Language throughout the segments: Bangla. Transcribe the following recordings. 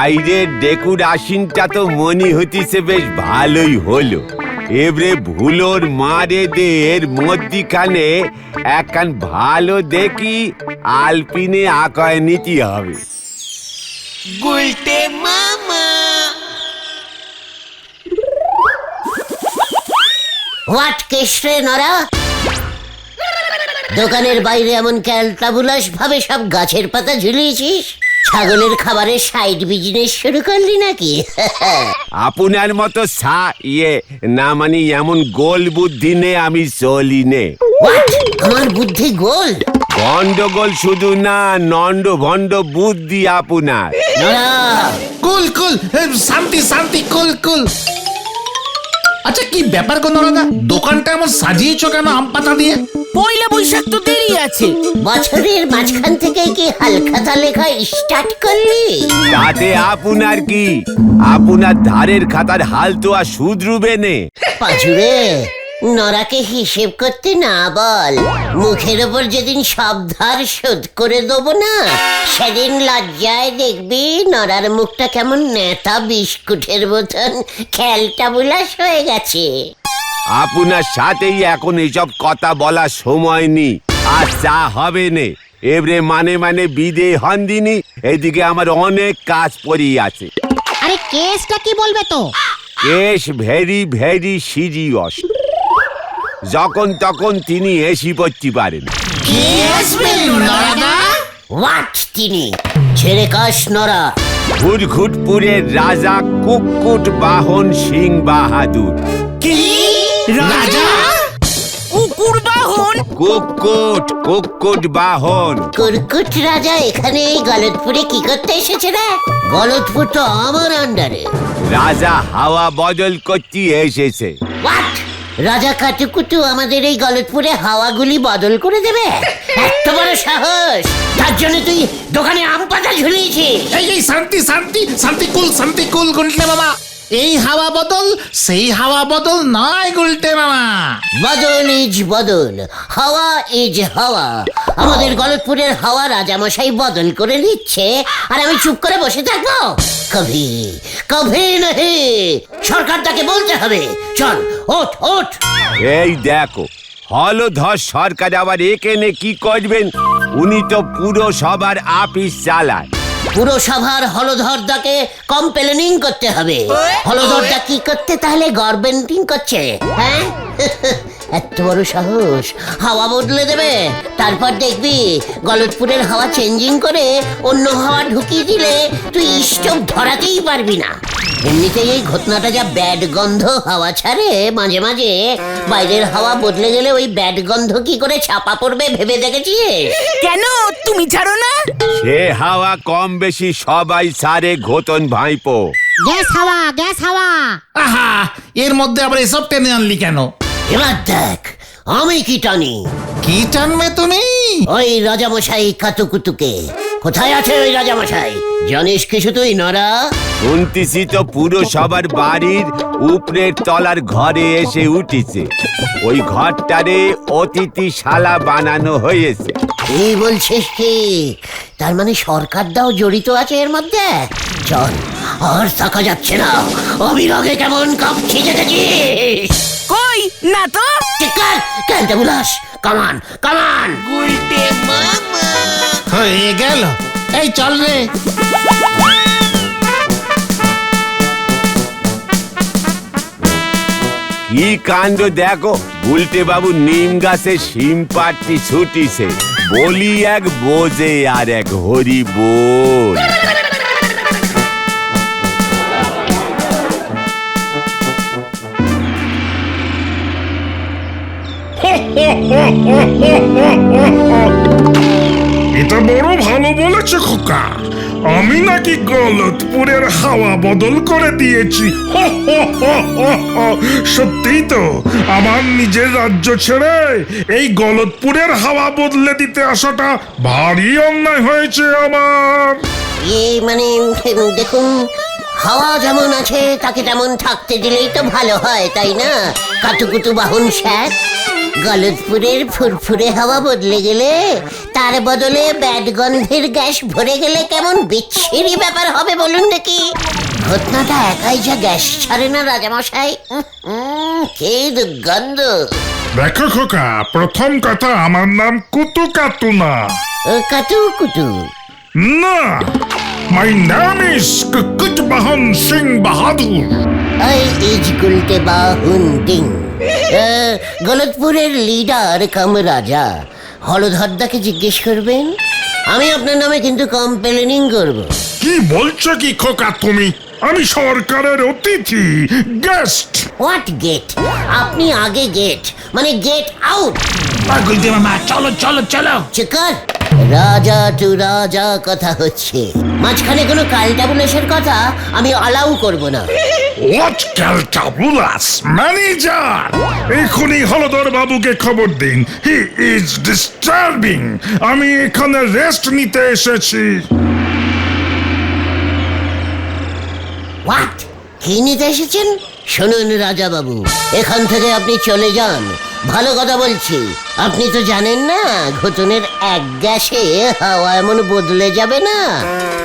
বাইরের ডেকোরেশনটা তো মনে হতিছে বেশ ভালোই হলো। এবারে ভুলোর মারে দে এর মধ্যিখানে একখান ভালো দেখি আলপিনে আঁকায় নিতে হবে। গুলটে মামা হোয়াট কেশরে নরা, দোকানের বাইরে এমন ক্যালটাবুলাস ভাবে সব গাছের পাতা ঝুলিয়েছিস? ছাগলের খাবারের সাইড বিজনেস শুরু করলি নাকি? আপনার মতো না মানে এমন গোল বুদ্ধি নে আমি চলি নে। হোয়াট? আমার বুদ্ধি গোল? গন্ডগোল শুধু না, নন্ড ভণ্ড বুদ্ধি আপনার। নরা কুল কুল, শান্তি শান্তি, কুল কুল। আচ্ছা কি ব্যাপার গো নরাদা, দোকানটা এমন সাজিয়েছো কেন আম পাতা দিয়ে? পয়লা বৈশাখ তো দেরি আছে। বছরের মাঝখান থেকে কি হালখাতা লেখা স্টার্ট করলি? তাতে আপনার কি? আপনার ধারের খাতার হাল তো আর শুধরুবে নে। পাঁচুরে, নরাকে হিসেব করতে না বল। মুখের ওপর যেদিন সব ধার শোধ করে দেবো না, সেদিন লজ্জায় দেখবি নরার মুখটা কেমন নেতা বিস্কুটের মতন খেলটাবুলাস হয়ে গেছে। আপনার সাথেই এখন এসব কথা বলার সময় নেই, আর চা হবে নে। এবারে মানে বিদে হন দিনি, এদিকে আমার অনেক কাজ পড়ে আছে। আরে কেসটা কি বলবে তো? Case very very serious. যখন তখন তিনি এসি পড়তে পারেন। হোয়াট তিনি? ছেড়ে কাশ নরা। ঘুটঘুটপুরের রাজা কুক্কুট বাহন সিং বাহাদুর। কি রাজা? কুকুর বাহন? কুক্কুট বাহন। কুরকুট রাজা এখানে এই গলতপুরে কি করতে এসেছে রে? গলতপুর তো আমার আন্ডারে। রাজা হাওয়া বদল করতে এসেছে। হোয়াট? রাজা কাটুকুটু আমাদের এই গলতপুরে হাওয়াগুলি বদল করে দেবে? এত বড় সাহস! তার জন্য তুই দোকানে আম পাতা ঝুলিয়েছিস? এই শান্তি শান্তি শান্তি, কুল শান্তি কুল গুলটে মামা। এই হাওয়া বদল সেই হাওয়া বদল নয় গুলটে মামা। বদল ইজ বদল, হাওয়া ইজ হাওয়া। আমাদের গলতপুরের হাওয়া রাজামশাই বদল করে নিচ্ছে, আর আমি চুপ করে বসে থাকবো? কভি কভি নহি। সরকার তাকে বলতে হবে। চল ওঠ ওঠ। এই দেখো, হলধর সরকার আবার এখানে কি করবেন? উনি তো পুরসভার আপিস চালায়। পুরসভার হলধরদাকে কমপ্লেনিং করতে হবে। হলধরদা কি করতে তাহলে গভর্নমেন্টিং করছে? হ্যাঁ, এত বড় সাহস! হাওয়া বদলে দেবে। তারপর দেখবি গলতপুরের হাওয়া চেঞ্জিং করে অন্য হাওয়া ঢুকিয়ে দিলে তুই স্টোভ ধরাতেই পারবি না। এমনিতেই এই ঘটনাটা যা ব্যাড গন্ধ হাওয়া ছাড়ে মাঝে মাঝে, বাইরের হাওয়া বদলে গেলে ওই ব্যাড গন্ধ কি করে ছাপা পড়বে ভেবে দেখেছিস? কেন তুমি ছাড়ো না? সে হাওয়া কম বেশি সবাই সারে ঘোতন ভাইপো। গ্যাস হাওয়া, গ্যাস হাওয়া। আহা, এর মধ্যে আবার এসব টেনে আনলি কেন? এবার দেখ আমি কি টানি। কি টানবে তুমি? ওই রাজামশাই কাতুকুতুকে। কোথায় আছে ওই রাজামশাই? জানিস কিছু তুই নরা? শুনতেছি তো পুরসভার বাড়ির উপরের তলার ঘরে এসে উঠেছে। ওই ঘরটারে অতিথিশালা বানানো হয়েছে। এই বলছিস কি? তার মানে সরকারটাও জড়িত আছে এর মধ্যে? চল, আর থাকা যাচ্ছে না। অবিরাগে কেমন কাঁপছি দেখেছিস? কই না তো। ক্যালটাবুলাস, কামান কামান। গুলটে মামা হয়ে গেল। এই চল রে। কি কাণ্ড দেখো, গুলটে বাবু নিম গাছে শিম পাড়তে ছুটিছে। বলি এক বোঝে আর এক হরি বল। এটা বড় ভালো বলেছে খোকা। আমি নাকি গলতপুরের হাওয়া বদল করে দিয়েছি। সত্যিই তো, আমার নিজের রাজ্য ছেড়ে এই গলতপুরের হাওয়া বদলে দিতে আসাটা ভারী অন্যায় হয়েছে আমার। মানে দেখুন, হাওয়া যেমন আছে তাকে তেমন থাকতে দিলেই তো ভালো হয়, তাই না কাতুকুতু বাহন স্যার? গলতপুরের ফুরফুরে হাওয়া বদলে গেলে তার বদলে ব্যাড গন্ধের গ্যাস ভরে গেলে কেমন বিচ্ছিরি ব্যাপার হবে বলুন দেখি। ঘটনাটা একাই যা গ্যাস ছাড়ে না রাজামশাই, কি দুর্গন্ধ। দেখো খোকা, প্রথম কথা আমার নাম কুতু কাতু না। কাটু কুটু। না, মাই নাম ইজ কুকুট বাহন সিং বাহাদুর। I is Gulte বাহুন ding. গলতপুরের leader কাম রাজা হলধরদাকে জিজ্ঞেস করবেন। আমি আপনার নামে কিন্তু কমপ্লেনিং করব। কি বলছো কি খোকা তুমি? আমি সরকারের অতিথি, গেস্ট। What get? আপনি আগে গেট মানে গেট আউট। গুলটে মামা চলো চলো চলো। চিকার রাজা টু রাজা কথা হচ্ছে, মাঝখানে কোনো কালটাবুলেশন কথা আমি অ্যালাউ করব না। হোয়াট ক্যালটাবুলাস? ম্যানেজার, এখনই হলধর বাবুকে খবর দিন। He is disturbing. আমি এখানে রেস্ট নিতে এসেছি। হোয়াট? কি নিতে এসেছেন? শুনুন রাজা বাবু, এখান থেকে আপনি চলে যান। ভালো কথা বলছি। আপনি তো জানেন না ঘটনের এক গ্যাসে হাওয়া এমন বদলে যাবে না।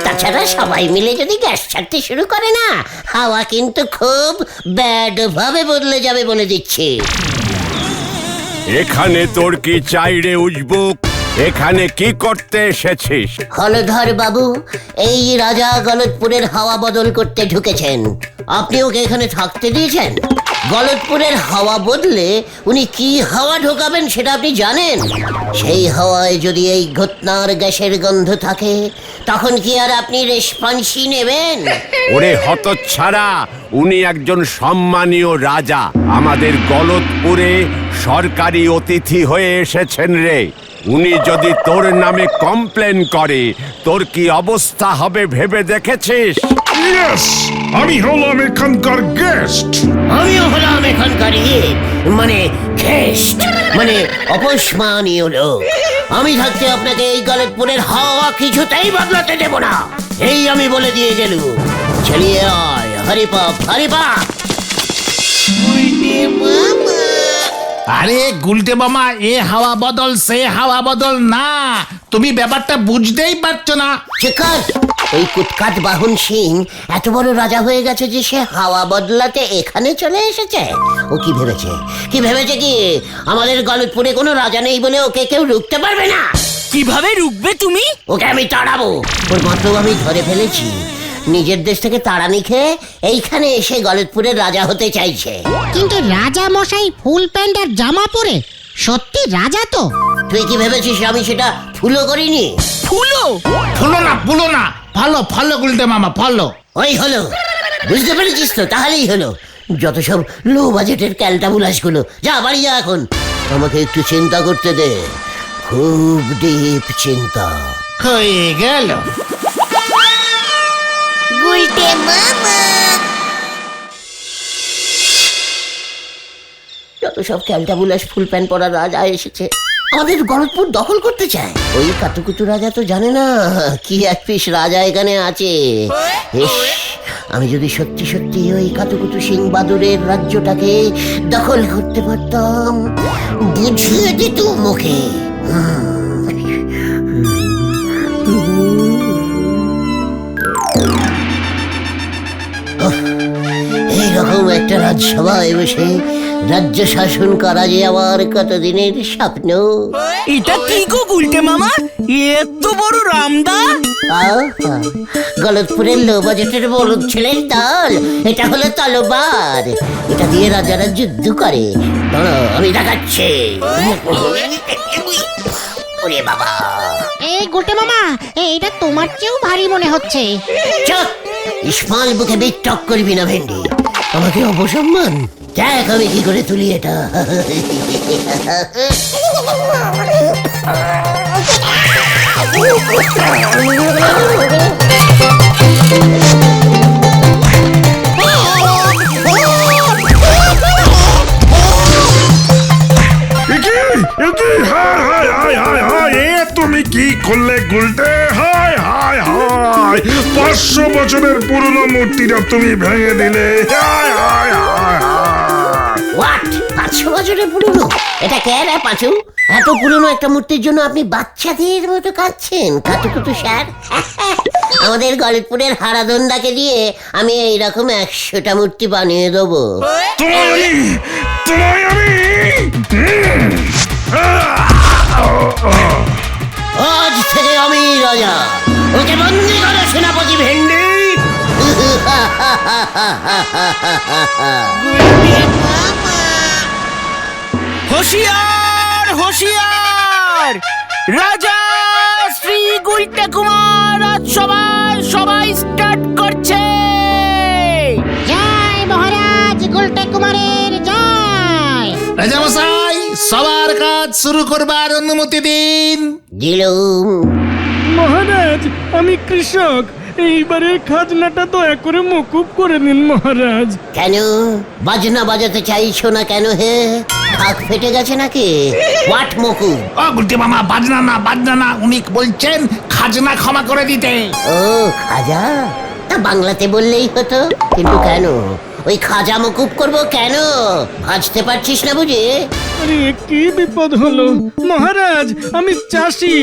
তাছাড়া সবাই মিলে যদি গ্যাস ছাড়তে শুরু করে না, হাওয়া কিন্তু খুব ব্যাড ভাবে বদলে যাবে বলে দিচ্ছি। এখানে তোর কি চাই রে উজবুক? এখানে কি করতে এসেছিস? হলধর বাবু এই রাজা গলতপুরের হাওয়া বদল করতে ঢুকেছেন, আপনি ওকে এখানে থাকতে দিয়েছেন? গলতপুরের হাওয়া বদলে উনি কি হাওয়া ঢোকাবেন সেটা আপনি জানেন? সেই হাওয়ায় যদি এই ঘটনার গ্যাসের গন্ধ থাকে, তখন কি আর আপনি রেসপন্সি নেবেন? ওরে হতচ্ছাড়া, উনি একজন সম্মানীয় রাজা, আমাদের গলতপুরে সরকারি অতিথি হয়ে এসেছেন রে। উনি যদি তোর নামে কমপ্লেন করে, তোর কি অবস্থা হবে ভেবে দেখেছিস? ইয়েস, আমি হলাম এখানকার গেস্ট। আমিও হলাম এখানকার মানে গেস্ট, মানে অপসমানীয় লোক। আমি থাকতে আপনাকে এই গলতপুরের হাওয়া কিছুতেই বদলাতে দেব না, এই আমি বলে দিয়ে গেলুম। চলিয়ে আয়, হরিপাপ হরিপাপ। আরে গুলটে মামা, এ হাওয়া বদল সে হাওয়া বদল না, তুমি ব্যাপারটা বুঝতেই পারছো না। চিকার, ওই কুটকাট বাহন সিং এত বড় রাজা হয়ে গেছে যে সে হাওয়া বদলাতে এখানে চলে এসেছে। ও কি ভেবেছে কি আমাদের গলতপুরে কোনো রাজা নেই বলে ওকে কেউ রুখতে পারবে না? কিভাবে রুখবে তুমি? ওকে আমি তাড়াবো। ওর মতলব আমি ধরে ফেলেছি। নিজের দেশ থেকে তাড়ানি খেয়ে এইখানে এসে গলতপুরের রাজা হতে চাইছে। কিন্তু রাজা মশাই ফুল প্যান্ট আর জামা পরে সত্যি রাজা তো? তুই কি ভেবেছিস আমি সেটা ফুলো করিনি? ফুলো? ফুলো না, ফলো ফলো গুলটে মামা ফলো। ওই হলো, বুঝতে পেরেছিস তো? তাহলেই হলো। যত সব লো বাজেটের ক্যালটাবুলাস গুলো, যা বাড়ি যা এখন। আমাকে একটু চিন্তা করতে দে, খুব ডিপ চিন্তা। হয়ে গেল। গুলটে মামা। যত সব ক্যালটাবুলাস ফুল প্যান্ট পরা রাজা এসেছে, আমাদের গলতপুর দখল করতে চায়। ওই কাতুকুতু রাজা তো জানে না কি এক পিস রাজা এখানে আছে। ইস, আমি যদি সত্যি সত্যি ওই কাতুকুতু সিং বাদুরের রাজ্যটাকে দখল করতে পারতাম, বুঝিয়ে দিত মুখে। এইরকম একটা রাজসভায় বসে রাজ্য শাসন করা যে আমার কতদিনের স্বপ্ন। এটা কি গো গুলটে মামা, এত বড় রামদা? গলতপুরের লো বাজেটের বলদ ছেলের দল, এটা হলো তলোয়ার। এটা দিয়ে রাজারা যুদ্ধ করে। দাঁড়া, আমি দেখাচ্ছি। ওরে বাবা, এই গুলটে মামা, এইটা তোমার চেয়েও ভারী মনে হচ্ছে। চুপ! ইসমাল বুকে বিটক করবি না ভেন্ডি, আমাকে অপসম্মান। দেখ আমি কি করে তুলি এটা। তুমি কি করলে গুলটে? হায় হায় হায়, 500 বছরের পুরনো মূর্তিটা তুমি ভেঙে দিলে। হায় হায় হায় হায়। হোয়াট? 500 বছরের পুরনো। এটা কে রে পাঁচু? এত পুরনো একটা মূর্তির জন্য আপনি বাচ্চাদের মতো কাঁদছেন? কাতুকুতু স্যার, আমাদের গলতপুরের হারাধনদাকে দিয়ে আমি এইরকম 100টা মূর্তি বানিয়ে দেবো। তোমায় আমি আজ থেকে আমি রাজা, ওকে বন্দি করো সেনাপতি ভেন্ডি। হুঁশিয়ার হুঁশিয়ার, রাজা শ্রী গুলটে কুমার আজ সবাই স্টার্ট করছে। জয় মহারাজ গুলটে কুমারের জয়। রাজামশাই, সবার কাজ শুরু করবার অনুমতি দিন। দিলুম। মহারাজ, আমি কৃষক, এইবারের খাজনাটা দয়া করে মকুব করে দিন মহারাজ। কেন বাজনা বাজাতে চাইছো না কেন? হে, ঢাক ফেটে গেছে নাকি? হোয়াট মকু? ও গুলটে মামা, বাজনা না, উনি বলছেন খাজনা ক্ষমা করে দিতে। ও খাজা, তা বাংলাতে বললেই হতো। কিন্তু কেন ওই খাজা মকুব করবো কেন? ভাজতে পারছিস না বুঝি? আরে কি বিপদ হলো মহারাজ, আমি চাষি,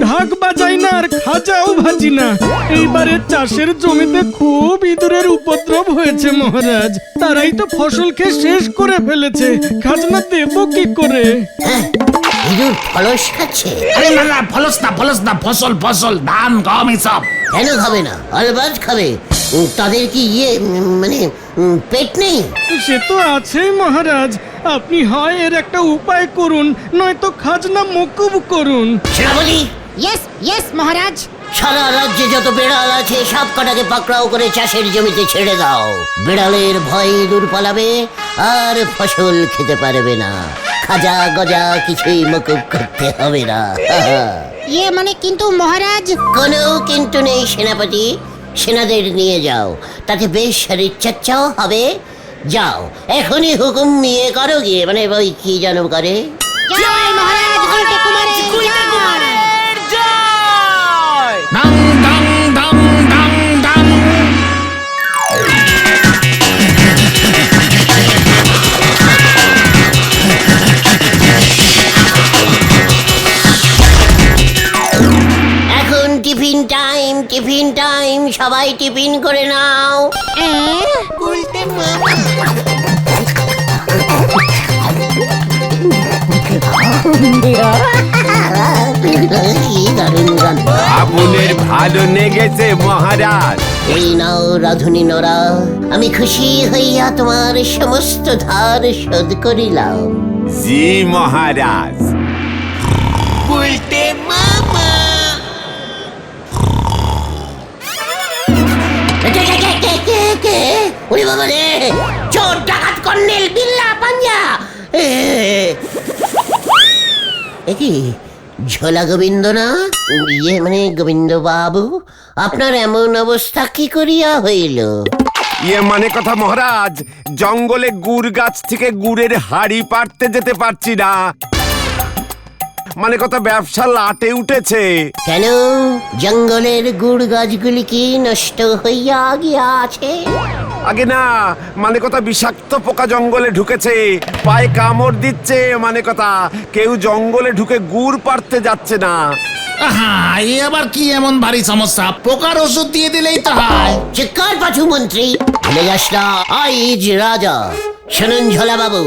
ঢাক বাজাই না আর খাজাও ভাজি না। এইবারে চাষের জমিতে খুব ইঁদুরের উপদ্রব হয়েছে মহারাজ, তারাই তো ফসল খেয়ে শেষ করে ফেলেছে। খাজনা দেবো কি করে? হ্যাঁ, ইঁদুর ফলস খাচ্ছে। আরে না, ফলস না, ফসল, ধান গম এসব। কেন খাবে না? অলবাজ খাবে। তাদের কি মানে পেট নেই? সে তো আছেই মহারাজ, আপনি হয় এর একটা উপায় করুন, নয়তো খাজনা মকুব করুন। সেনাপতি, ইয়েস ইয়েস মহারাজ। সারা রাজ্যে যত বেড়াল আছে সব কটাকে পাকড়াও করে চাষের জমিতে ছেড়ে দাও। বেড়ালের ভয় দূর পালাবে আর ফসল খেতে পারবে না। খাজা গজা কিছুই মকুব করতে হবে না। মানে কিন্তু মহারাজ। কোনো কিন্তু নেই সেনাপতি, সেনাদের নিয়ে যাও, তাতে বেশ শরীরচর্চাও হবে। যাও এখনই হুকুম নিয়ে করো গিয়ে, মানে ওই কি যেন করে। জয় মহারাজ গুলটে কুমারের জয়। জয়। ডাং ডাং ডাং ডাং ডাং। এখন টিফিন টাইম, সবাই টিফিন করে নাও। কি দারুণ গন্ধ। আগুনের ভালো লেগেছে মহারাজ। এই নাও রাধুনী নরা, আমি খুশি হইয়া তোমার সমস্ত ধার শোধ করিলাম। জি মহারাজ। গুলটে মামা। কে? ওরে বাবা রে, চোর ডাকাত কর্নেল বিল্লা পাঞ্জা। কি ঝোলা গোবিন্দ না? মানে গোবিন্দ বাবু, আপনার এমন অবস্থা কি করিয়া হইল? মানে কথা মহারাজ, জঙ্গলে গুড় গাছ থেকে গুড়ের হাড়ি পাড়তে যেতে পারছি না। মানে কথা ব্যবসা লাটে উঠেছে। কেন জঙ্গলের গুড় গাছগুলি কি নষ্ট হইয়া গিয়াছে? আগে না, মানে কথা বিষাক্ত পোকা জঙ্গলে ঢুকেছে, পায়ে কামড় দিচ্ছে। মানে কথা কেউ জঙ্গলে ঢুকে গুড় পাড়তে যাচ্ছে না। আহা, এ আবার কি এমন ভারী সমস্যা? পোকার ওষুধ দিয়ে দিলেই তো হয়। চিৎকার পাছু মন্ত্রী, ভুলে যাস না আইজ রাজা। শুনুন ঝোলা বাবু,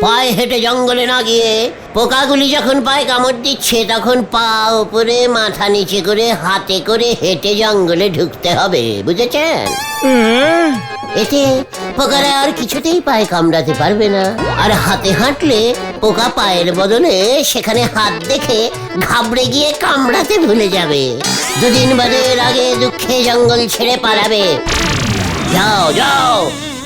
পায়ে হেঁটে জঙ্গলে না গিয়ে পোকাগুলি যখন পায়ে কামড় দিচ্ছে তখন পা উপরে মাথা নিচে করে হাতে করে হেঁটে জঙ্গলে ঢুকতে হবে, বুঝেছেন? এতে পোকারা আর কিছুতেই পায়ে কামড়াতে পারবে না। আর হাতে হাঁটলে পোকা পায়ের বদলে সেখানে হাত দেখে ঘাবড়ে গিয়ে কামড়াতে ভুলে যাবে। দুদিন বাদের আগে দুঃখে জঙ্গল ছেড়ে পালাবে। যাও যাও,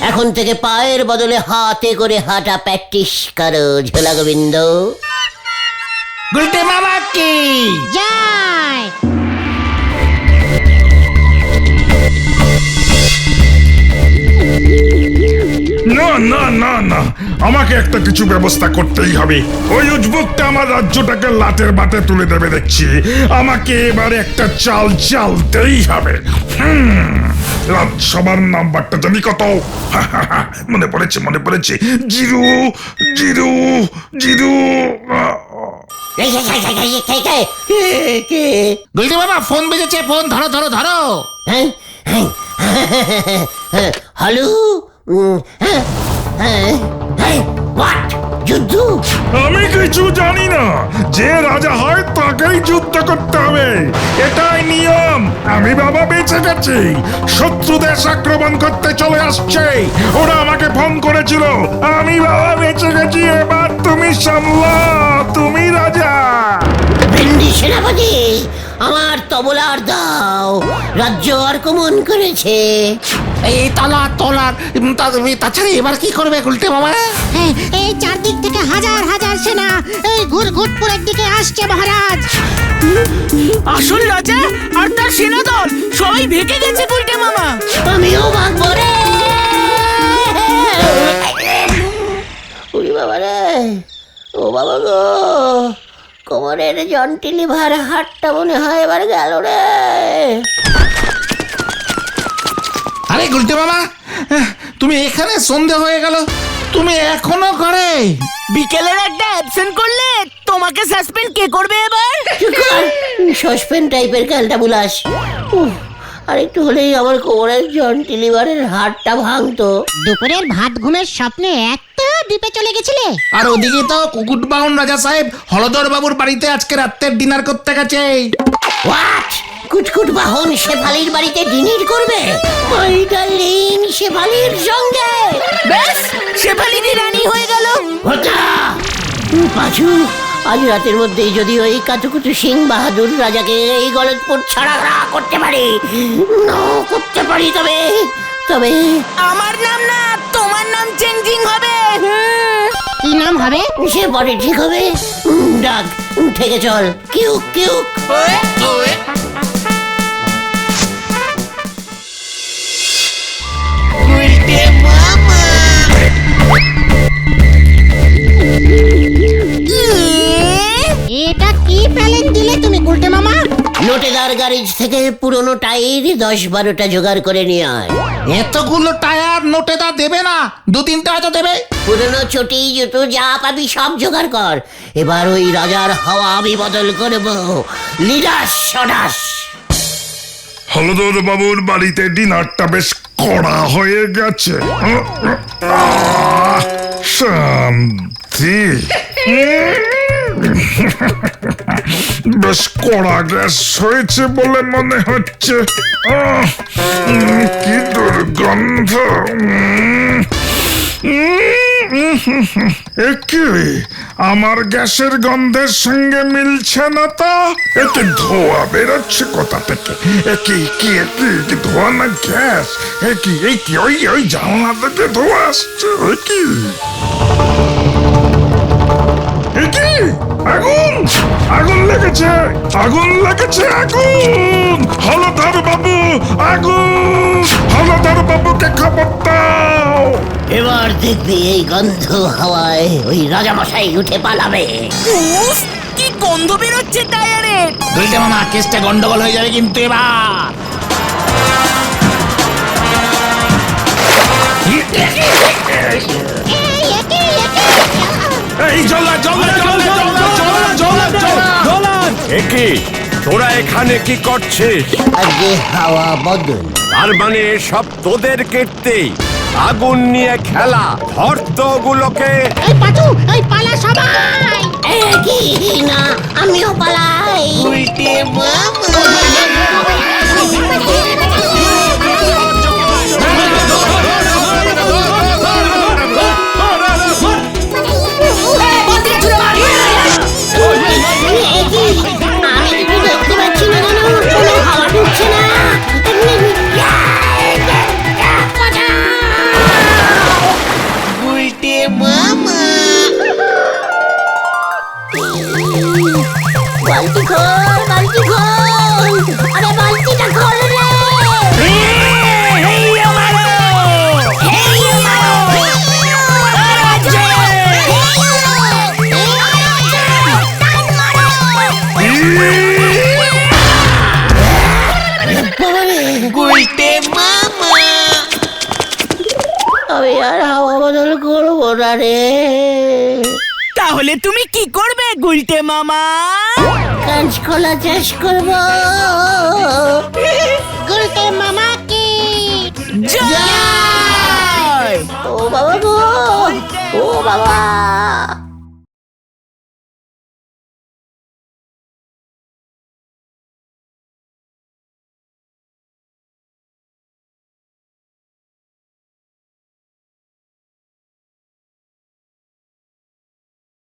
এখন থেকে পায়ের বদলে হাতে করে হাঁটা প্র্যাকটিস করো ঝোলা গোবিন্দ। গুলটে মামা কি জয়। না, আমাকে একটা কিছু ব্যবস্থা করতেই হবে। ওই উজবুকটা আমার রাজ্যটাকে লাটের বাটে তুলে দেবে দেখছি। আমাকে এবারে একটা চাল চালতেই হবে। রাজসভার নাম্বারটা জানি কত? মনে পড়েছে জিরো জিরো জিরো। এই, কে? গুলটে মামা ফোন বেজেছে, ফোন ধরো ধরো ধরো। হ্যাঁ, হ্যাঁ, হ্যালো, হোয়াট? যুদ্ধ? আমি কিছু জানি না। যে রাজা হয় তাকেই যুদ্ধ করতে হবে, এটাই নিয়ম। আমি বাবা বেঁচে গেছি, শত্রু দেশ আক্রমণ করতে চলে আসছে, ওরা আমাকে ফোন করেছিল। আমি বাবা বেঁচে গেছি, এবার তুমি সামলাও, তুমি রাজা। ভেন্ডি সেনাপতি, আমার তবলার দাও, রাজ্য আক্রমণ করেছে। এই তলার তলার তাছাড়া এবার কি করবে গুলটে মামা? এই চারদিক থেকে হাজার হাজার সেনা এই ঘুরঘুটপুরের দিকে আসছে মহারাজ। আসল রাজা আর তার সেনাদল সবাই ভেগে গেছে গুলটে মামা। আমিও ভাগবো রে। ওরে বাবা রে, ও বাবা গো, কোমরের জন্টি লিভার হাটটা মনে হয় এবার গেল রে। আরে গুলটে মামা, তুমি এখানে সন্ধে হয়ে গেল, তুমি এখনো করে? বিকেলের একটা অ্যাবসেন্ট করলে তোমাকে সাসপেন্ড কে করবে এবার? সসপেন টাইপের ক্যালটা বুলাস। আর একটু হলেই আমার কোমরের জন্টি লিভারের হাটটা ভাঙতো। দুপুরের ভাত ঘুমের স্বপ্নে একটা দ্বীপে চলে গেছিলে। আর ওদিকে তো কুকুট বাউন রাজা সাহেব হলদর বাবুর বাড়িতে আজকে রাত্রের ডিনার করতে গেছে। হোয়াট? কুটকুট বাহন শেফালির বাড়িতে ডিনার করবে? মাই ডার্লিং, শেফালির সঙ্গে? ব্যাস শেফালিনী রানী হয়ে গেল। ওটা পাঁচু, আজ রাতের মধ্যেই যদি ওই কাতুকুতু সিং বাহাদুর রাজাকে এই গলতপুর ছাড়া করতে পারি, করতে পারি, তবে তবে আমার নাম না তোমার নাম চেঞ্জিং হবে। কি নাম হবে? সে পরে ঠিক হবে। ডাক, থেকে চল, কিউ কিউ। এটা কি প্যালেন দিলে তুমি গুলটে মামা? নোটেদার গ্যারেজ থেকে পুরনো টাইর 10-12টা জোগাড় করে নিয়ে আয়। এতগুলো টায়ার নোটেদা দেবে না, 2-3টা হয়তো দেবে। পুরনো চটি জুতো যা পাবি সব জোগাড় কর। এবার ওই রাজার হাওয়া আমি বদল করব। লিডাস সদাস। হলদর বাবুর বাড়িতে ডিনারটা বেশ কড়া হয়ে গেছে। শান্তি। বেশ কড়া গ্যাস হয়েছে বলে মনে হচ্ছে। কি দুর্গন্ধ। একে আমার গ্যাসের গন্ধের সঙ্গে মিলছে না তো। এতে ধোয়া বেরোচ্ছে কোথা থেকে? কি ধোয়া না গ্যাস? ওই জানলা থেকে ধোয়া আসছে। আগুন আগুন লেগেছে, আগুন লেগেছে, আগুন! হলধর বাবু, আগুন! হলধর বাবুকে খবর দাও। এবার দেখবি এই গন্ধ হাওয়ায় ওই রাজামশাই উঠে পালাবে। উফ, কি গন্ধ বেরোচ্ছে টায়ারে। গুলটে মামা, কেসটা গন্ডগোল হয়ে যাবে কিন্তু এবার। এই জল্লা জল্লা জল্লা জল্লা জল্লা জল্লা। একে তোরা এখানে কি করছিস? আজকে হাওয়া বদল। তার মানে সব তোদের কীর্তি। আগুন নিয়ে খেলা, ধর্তগুলোকে। এই পাচু, এই পালা সবাই। কি না, আমিও পালাই। আমি কিছু দেখতে পাচ্ছি না কেন? কোনো হাওয়া ঢুকছে না। বালতি খোল, বালতি খোল। তাহলে তুমি কি করবে গুলটে মামা? কাঁচকলা চাষ করব। গুলটে মামা কি জয়! ও বাবা গো, ও বাবা।